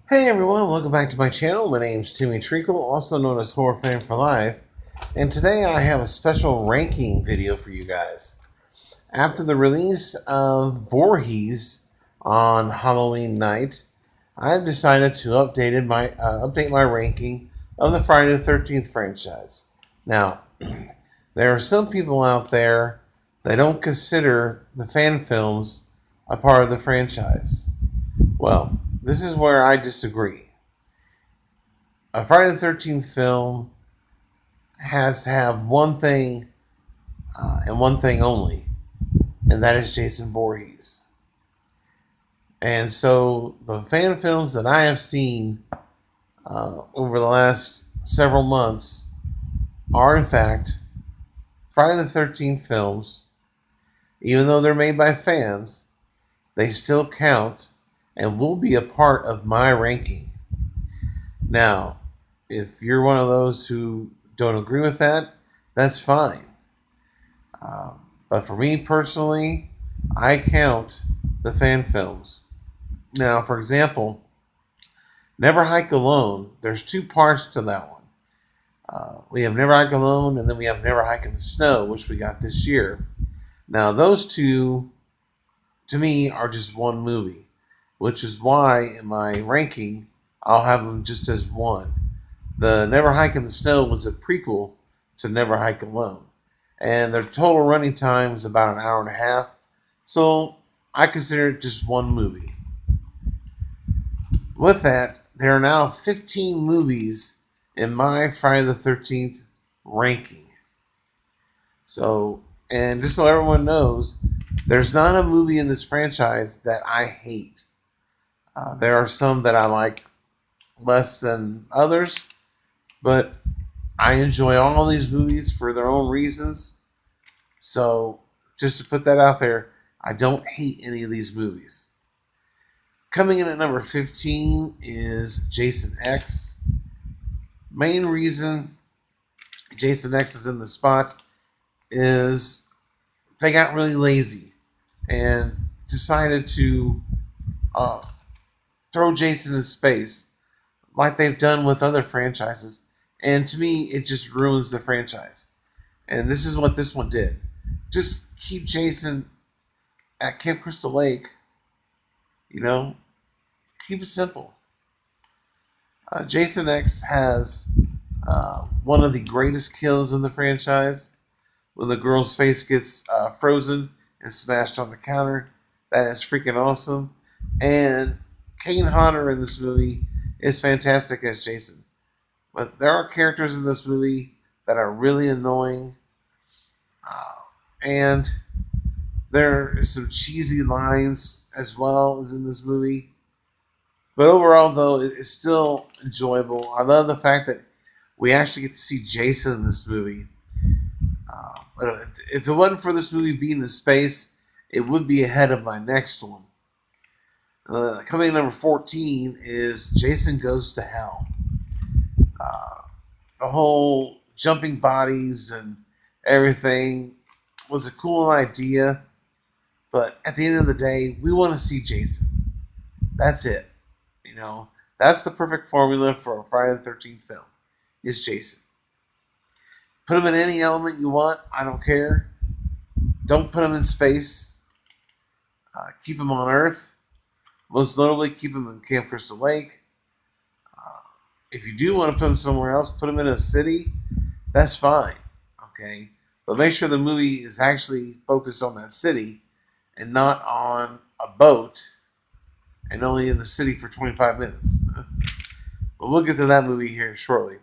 Hey everyone, welcome back to my channel. My name's Timmy Treacle, also known as Horror Fan for Life, and today I have a special ranking video for you guys. After the release of Voorhees on Halloween night, I've decided to update my ranking of the Friday the 13th franchise. Now, there are some people out there that don't consider the fan films a part of the franchise. Well, this is where I disagree. A Friday the 13th film has to have one thing and one thing only, and that is Jason Voorhees. And so the fan films that I have seen over the last several months are, in fact, Friday the 13th films. Even though they're made by fans, they still count and will be a part of my ranking. Now, if you're one of those who don't agree with that, that's fine. But for me personally, I count the fan films. Now, for example, Never Hike Alone, there's two parts to that one. We have Never Hike Alone, and then we have Never Hike in the Snow, which we got this year. Now, those two, to me, are just one movie, which is why in my ranking, I'll have them just as one. The Never Hike in the Snow was a prequel to Never Hike Alone, and their total running time is about an hour and a half, so I consider it just one movie. With that, there are now 15 movies in my Friday the 13th ranking. So, and just so everyone knows, there's not a movie in this franchise that I hate. There are some that I like less than others, but I enjoy all these movies for their own reasons. So, just to put that out there, I don't hate any of these movies. Coming in at number 15 is Jason X. Main reason Jason X is in the spot is they got really lazy and decided to uh, throw Jason in space like they've done with other franchises. And to me, it just ruins the franchise. And this is what this one did. Just keep Jason at Camp Crystal Lake. You know, keep it simple. Jason X has one of the greatest kills in the franchise when the girl's face gets frozen and smashed on the counter. That is freaking awesome. And Kane Hodder in this movie is fantastic as Jason. But there are characters in this movie that are really annoying. And there are some cheesy lines as well as in this movie. But overall, though, it's still enjoyable. I love the fact that we actually get to see Jason in this movie. But if it wasn't for this movie being in space, it would be ahead of my next one. Coming in number 14 is Jason Goes to Hell. Uh, the whole jumping bodies and everything was a cool idea, but at the end of the day, we want to see Jason. That's it. You know, that's the perfect formula for a Friday the 13th film. Is Jason. Put him in any element you want. I don't care. Don't put him in space. Keep him on Earth. Most notably, keep him in Camp Crystal Lake. If you do want to put him somewhere else, put him in a city. That's fine. Okay? But make sure the movie is actually focused on that city and not on a boat and only in the city for 25 minutes. But we'll get to that movie here shortly.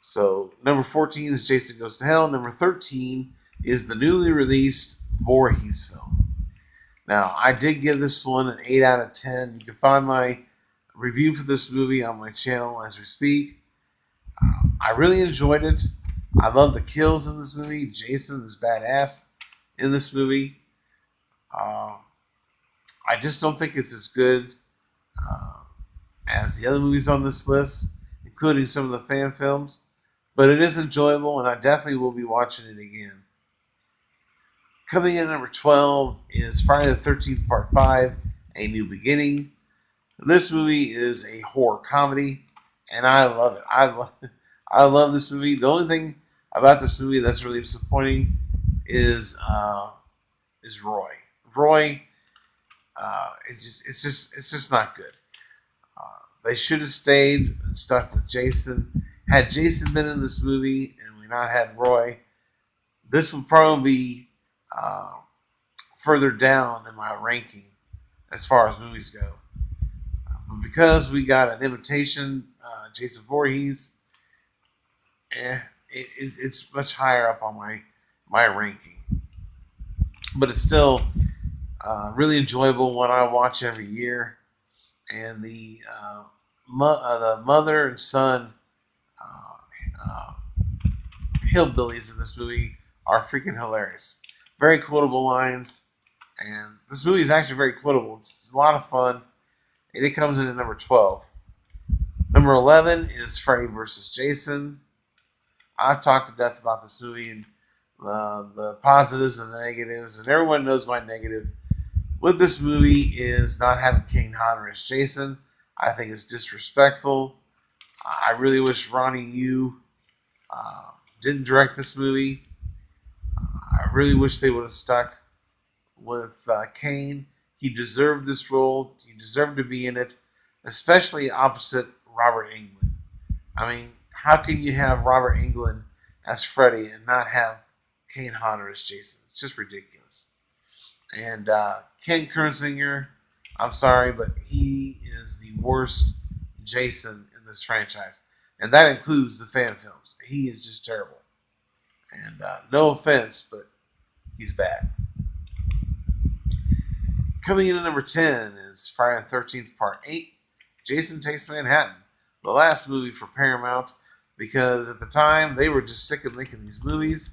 So, number 14 is Jason Goes to Hell. Number 13 is the newly released Voorhees film. Now, I did give this one an 8 out of 10. You can find my review for this movie on my channel as we speak. I really enjoyed it. I love the kills in this movie. Jason is badass in this movie. I just don't think it's as good as the other movies on this list, including some of the fan films. But it is enjoyable, and I definitely will be watching it again. Coming in at number 12 is Friday the 13th Part 5, A New Beginning. This movie is a horror comedy, and I love it. I love this movie. The only thing about this movie that's really disappointing is Roy. Roy, it's just not good. They should have stayed and stuck with Jason. Had Jason been in this movie and we not had Roy, this would probably be uh, further down in my ranking as far as movies go. But because we got an imitation Jason Voorhees, it's much higher up on my ranking. But it's still really enjoyable, one I watch every year. And the mother and son uh, hillbillies in this movie are freaking hilarious. Very quotable lines, and this movie is actually very quotable. It's a lot of fun, and it comes in at number 12. Number 11 is Freddy vs. Jason. I've talked to death about this movie and the positives and the negatives, and everyone knows my negative with this movie is not having Kane Hodder as Jason. I think it's disrespectful. I really wish Ronnie Yu didn't direct this movie. I really wish they would have stuck with Kane. He deserved this role. He deserved to be in it, especially opposite Robert Englund. I mean, how can you have Robert Englund as Freddy and not have Kane Hodder as Jason? It's just ridiculous. And Ken Kernzinger, I'm sorry, but he is the worst Jason in this franchise. And that includes the fan films. He is just terrible. And no offense, but he's bad. Coming in at number 10 is Friday the 13th, Part 8, Jason Takes Manhattan, the last movie for Paramount, because at the time they were just sick of making these movies.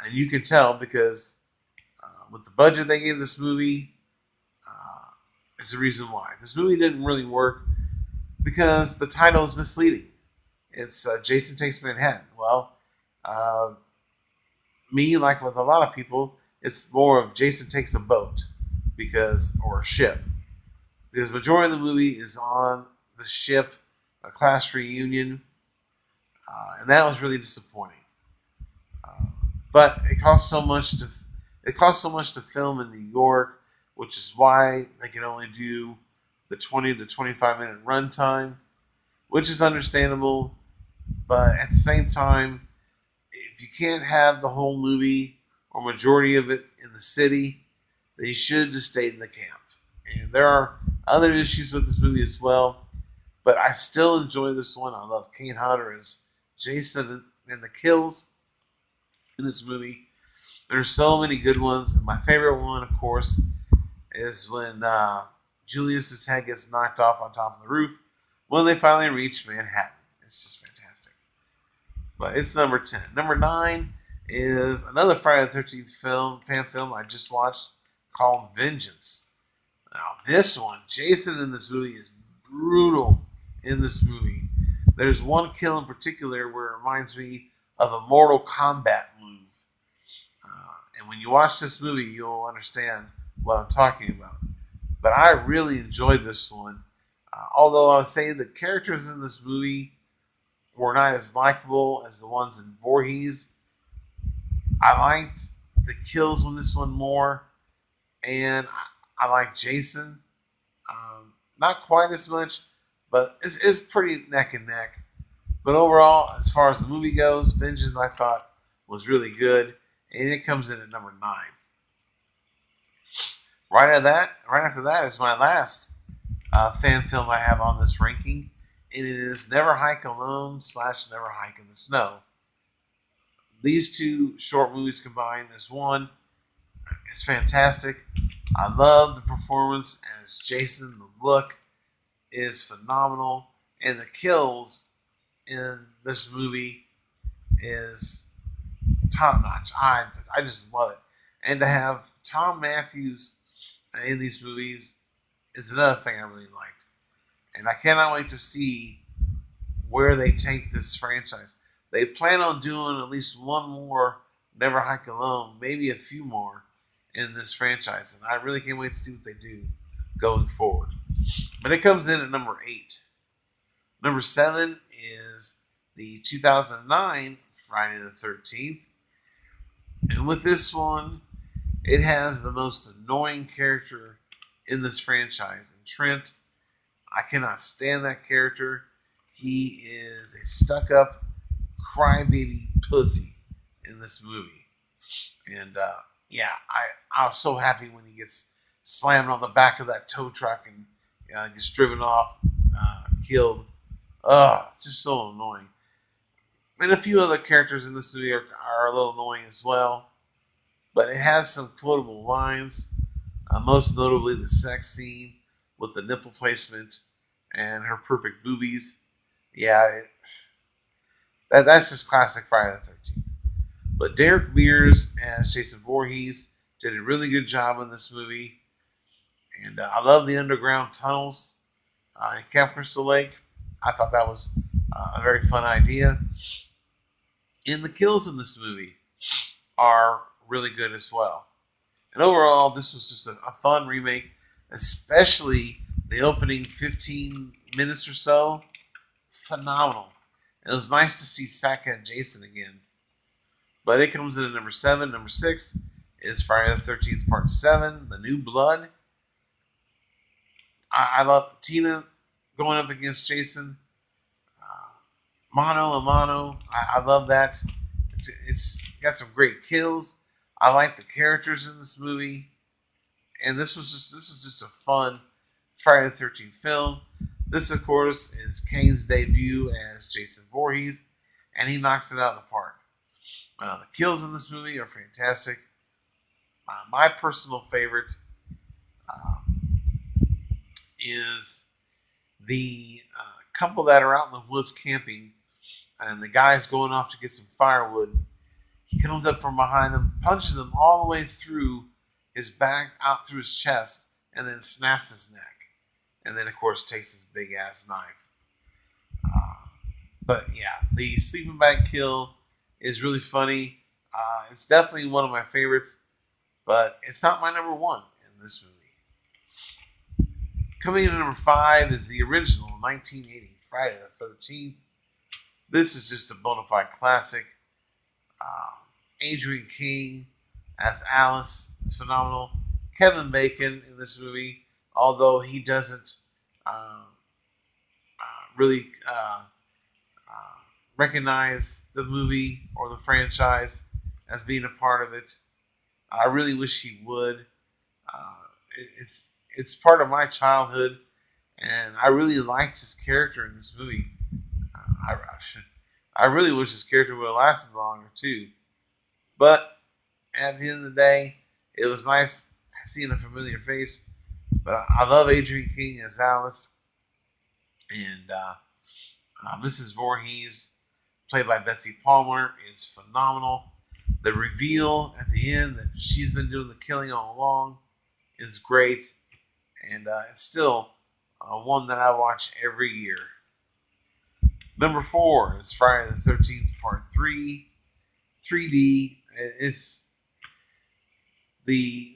And you can tell because with the budget they gave this movie, is the reason why. This movie didn't really work because the title is misleading. It's Jason Takes Manhattan. Well, me, like with a lot of people, it's more of Jason Takes a Boat or a ship. Because the majority of the movie is on the ship, a class reunion, and that was really disappointing. But it cost so much to film in New York, which is why they can only do the 20 to 25 minute runtime, which is understandable. But at the same time, if you can't have the whole movie or majority of it in the city, then you should have just stayed in the camp. And there are other issues with this movie as well, but I still enjoy this one. I love Kane Hodder as Jason and the kills in this movie. There's so many good ones, and my favorite one, of course, is when Julius's head gets knocked off on top of the roof when they finally reach Manhattan. It's just fantastic. But it's number 10. Number 9 is another Friday the 13th fan film I just watched called Vengeance. Now, this one, Jason in this movie is brutal in this movie. There's one kill in particular where it reminds me of a Mortal Kombat move. And when you watch this movie, you'll understand what I'm talking about. But I really enjoyed this one. Although I would say the characters in this movie were not as likable as the ones in Voorhees, I liked the kills on this one more. And I like Jason. Not quite as much, but it's pretty neck and neck. But overall, as far as the movie goes, Vengeance I thought was really good. And it comes in at number 9. Right after that is my last fan film I have on this ranking, and it is Never Hike Alone / Never Hike in the Snow. These two short movies combined as one. It's fantastic. I love the performance as Jason. The look is phenomenal, and the kills in this movie is top notch. I just love it. And to have Tom Matthews in these movies is another thing I really liked. And I cannot wait to see where they take this franchise. They plan on doing at least one more Never Hike Alone, maybe a few more in this franchise. And I really can't wait to see what they do going forward. But it comes in at number 8. Number 7 is the 2009 Friday the 13th. And with this one, it has the most annoying character in this franchise. And Trent, I cannot stand that character. He is a stuck-up crybaby pussy in this movie. And yeah, I was so happy when he gets slammed on the back of that tow truck and gets driven off, killed. It's just so annoying. And a few other characters in this movie are a little annoying as well. But it has some quotable lines, most notably the sex scene with the nipple placement and her perfect boobies. Yeah, that's just classic Friday the 13th. But Derek Mears as Jason Voorhees did a really good job in this movie. And I love the underground tunnels in Camp Crystal Lake. I thought that was a very fun idea. And the kills in this movie are really good as well. And overall, this was just a fun remake, especially the opening 15 minutes or so. Phenomenal. It was nice to see Sackhead Jason again. But it comes in at number 7. Number 6 is Friday the 13th Part 7, The New Blood. I love Tina going up against Jason. Mano a mano. I love that. It's got some great kills. I like the characters in this movie. And this is just a fun Friday the 13th film. This, of course, is Kane's debut as Jason Voorhees, and he knocks it out of the park. The kills in this movie are fantastic. My personal favorite is the couple that are out in the woods camping, and the guy's going off to get some firewood. He comes up from behind them, punches them all the way through his back, out through his chest, and then snaps his neck. And then, of course, takes his big-ass knife. But, yeah, the sleeping bag kill is really funny. It's definitely one of my favorites, but it's not my number 1 in this movie. Coming in at number 5 is the original 1980 Friday the 13th. This is just a bona fide classic. Adrienne King as Alice is phenomenal. Kevin Bacon in this movie, although he doesn't really recognize the movie or the franchise as being a part of it. I really wish he would. It's part of my childhood, and I really liked his character in this movie. I really wish his character would have lasted longer too. But at the end of the day, it was nice seeing a familiar face. But I love Adrienne King as Alice, and Mrs. Voorhees, played by Betsy Palmer, is phenomenal. The reveal at the end that she's been doing the killing all along is great, and it's still one that I watch every year. Number 4 is Friday the 13th Part 3, 3D. It's the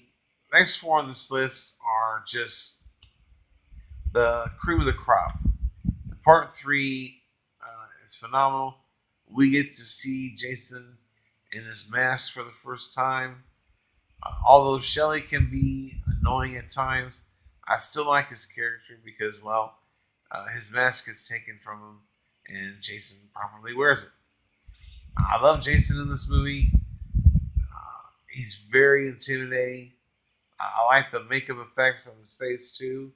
next 4 on this list are just the cream of the crop. Part 3 is phenomenal. We get to see Jason in his mask for the first time. Although Shelley can be annoying at times, I still like his character because, well, his mask is taken from him and Jason properly wears it. I love Jason in this movie. He's very intimidating. I like the makeup effects on his face too.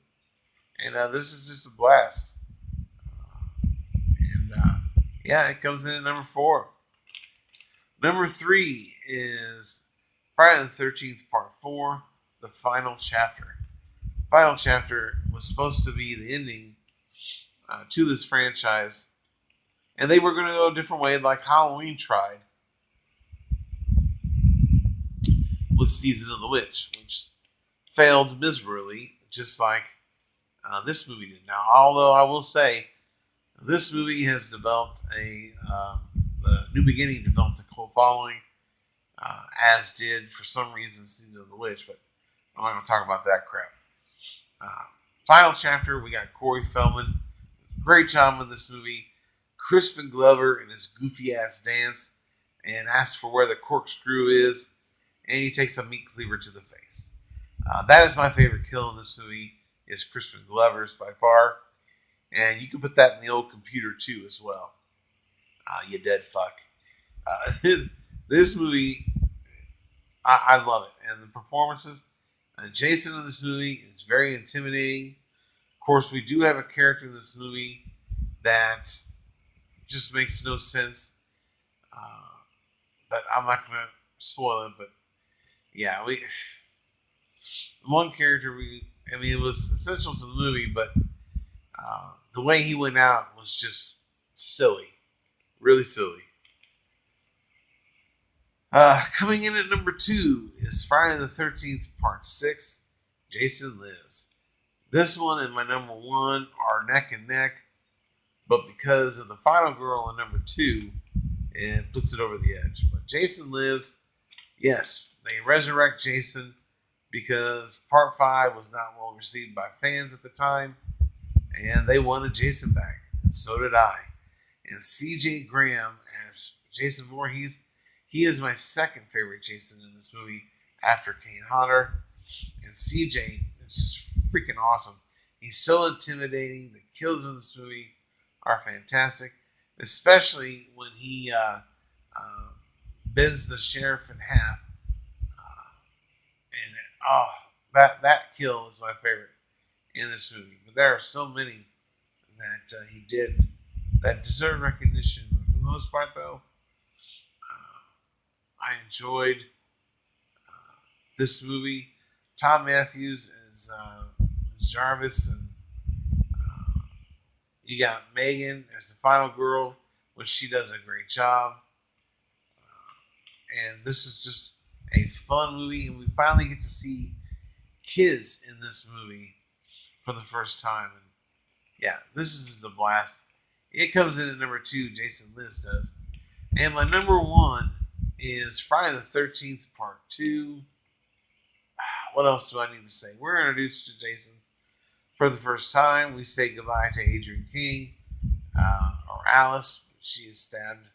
And this is just a blast. Yeah, it comes in at number 4. Number 3 is Friday the 13th Part 4, The Final Chapter. Final Chapter was supposed to be the ending to this franchise. And they were going to go a different way like Halloween tried with Season of the Witch, which failed miserably, just like this movie did. Now, although I will say, this movie has developed the New Beginning developed a cult following, as did, for some reason, Season of the Witch, but I'm not going to talk about that crap. Final chapter, we got Corey Feldman. Great job in this movie. Crispin Glover in his goofy ass dance and asks for where the corkscrew is, and he takes a meat cleaver to the face. That is my favorite kill in this movie, is Crispin Glover's by far. And you can put that in the old computer too as well. You dead fuck. This movie, I love it. And the performances, Jason in this movie is very intimidating. Of course, we do have a character in this movie that just makes no sense. But I'm not going to spoil it. But yeah, one character it was essential to the movie, but the way he went out was just silly, really silly. Coming in at number 2 is Friday the 13th, Part 6, Jason Lives. This one and my number 1 are neck and neck, but because of the final girl in number 2, it puts it over the edge. But Jason Lives, yes, they resurrect Jason because Part 5 was not well received by fans at the time, and they wanted Jason back, and so did I. And C.J. Graham as Jason Voorhees, he is my second favorite Jason in this movie after Kane Hodder. And C.J. is just freaking awesome. He's so intimidating. The kills in this movie are fantastic, especially when he bends the sheriff in half. That kill is my favorite in this movie. But there are so many that he did that deserve recognition. But for the most part, though, I enjoyed this movie. Tom Matthews is Jarvis, and you got Megan as the final girl, which she does a great job. And this is just a fun movie, and we finally get to see kids in this movie for the first time. And yeah, this is a blast. It comes in at number 2, Jason Lives does. And my number 1 is Friday the 13th, Part 2. What else do I need to say? We're introduced to Jason for the first time. We say goodbye to Adrienne King, or Alice. She is stabbed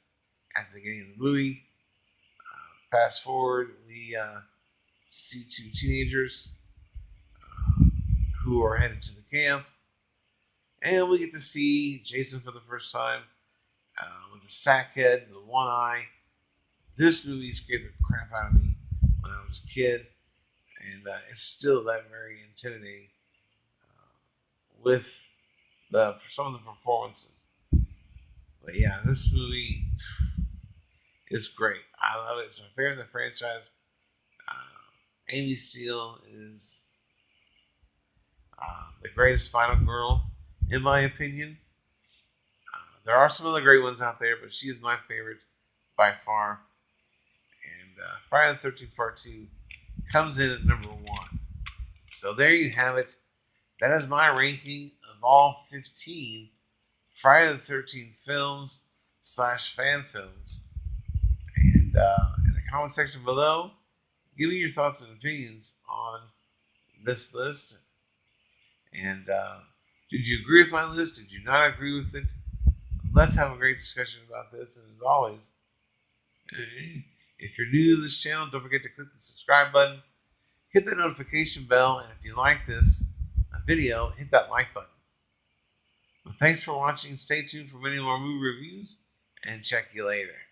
at the beginning of the movie. Fast forward, we see 2 teenagers who are headed to the camp. And we get to see Jason for the first time with the sack head, the one eye. This movie scared the crap out of me when I was a kid. And it's still that very intimidating with some of the performances. But yeah, this movie is great. I love it. It's my favorite in the franchise. Amy Steele is the greatest final girl, in my opinion. There are some other great ones out there, but she is my favorite by far. And Friday the 13th Part 2 comes in at number 1. So there you have it. That is my ranking of all 15 Friday the 13th films / fan films. And in the comment section below, give me your thoughts and opinions on this list. And did you agree with my list? Did you not agree with it? Let's have a great discussion about this. And as always, if you're new to this channel, don't forget to click the subscribe button, hit the notification bell, and if you like this video, hit that like button. Well, thanks for watching. Stay tuned for many more movie reviews, and check you later.